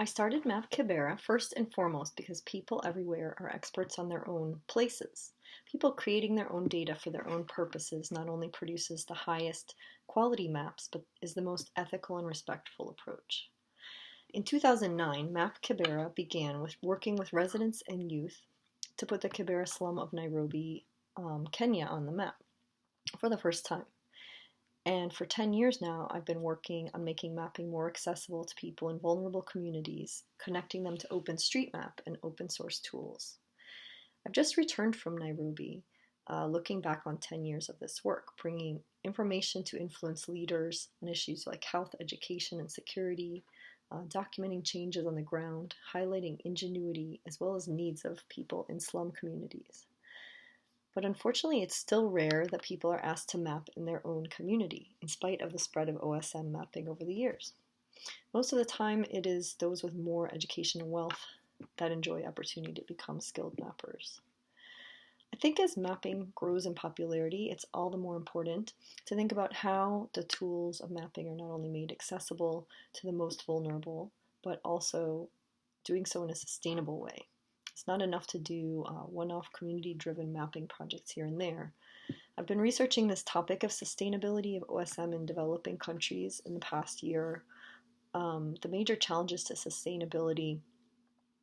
I started Map Kibera first and foremost because people everywhere are experts on their own places. People creating their own data for their own purposes not only produces the highest quality maps, but is the most ethical and respectful approach. In 2009, Map Kibera began with working with residents and youth to put the Kibera slum of Nairobi, Kenya on the map for the first time. And for 10 years now, I've been working on making mapping more accessible to people in vulnerable communities, connecting them to OpenStreetMap and open source tools. I've just returned from Nairobi, looking back on 10 years of this work, bringing information to influence leaders on issues like health, education, and security, documenting changes on the ground, highlighting ingenuity as well as needs of people in slum communities. But unfortunately, it's still rare that people are asked to map in their own community, in spite of the spread of OSM mapping over the years. Most of the time, it is those with more education and wealth that enjoy opportunity to become skilled mappers. I think as mapping grows in popularity, it's all the more important to think about how the tools of mapping are not only made accessible to the most vulnerable, but also doing so in a sustainable way. It's not enough to do one-off community-driven mapping projects here and there. I've been researching this topic of sustainability of OSM in developing countries in the past year. The major challenges to sustainability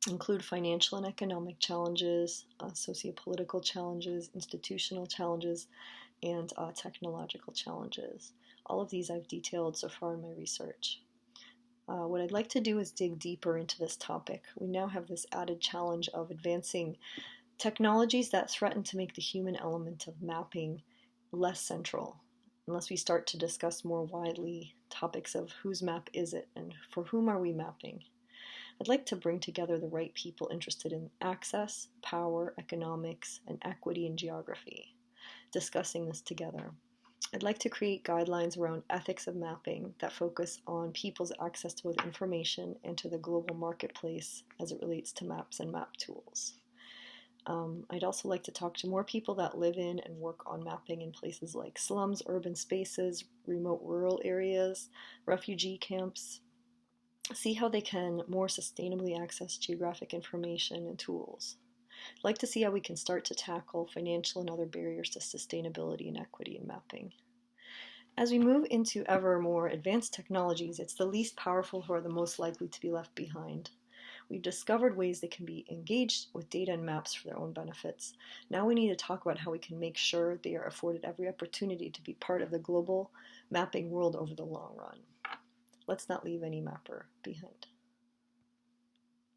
include financial and economic challenges, sociopolitical challenges, institutional challenges, and technological challenges. All of these I've detailed so far in my research. What I'd like to do is dig deeper into this topic. We now have this added challenge of advancing technologies that threaten to make the human element of mapping less central, unless we start to discuss more widely topics of whose map is it and for whom are we mapping. I'd like to bring together the right people interested in access, power, economics, and equity in geography, discussing this together. I'd like to create guidelines around ethics of mapping that focus on people's access to both information and to the global marketplace as it relates to maps and map tools. I'd also like to talk to more people that live in and work on mapping in places like slums, urban spaces, remote rural areas, refugee camps, see how they can more sustainably access geographic information and tools. I'd like to see how we can start to tackle financial and other barriers to sustainability and equity in mapping. As we move into ever more advanced technologies, it's the least powerful who are the most likely to be left behind. We've discovered ways they can be engaged with data and maps for their own benefits. Now we need to talk about how we can make sure they are afforded every opportunity to be part of the global mapping world over the long run. Let's not leave any mapper behind.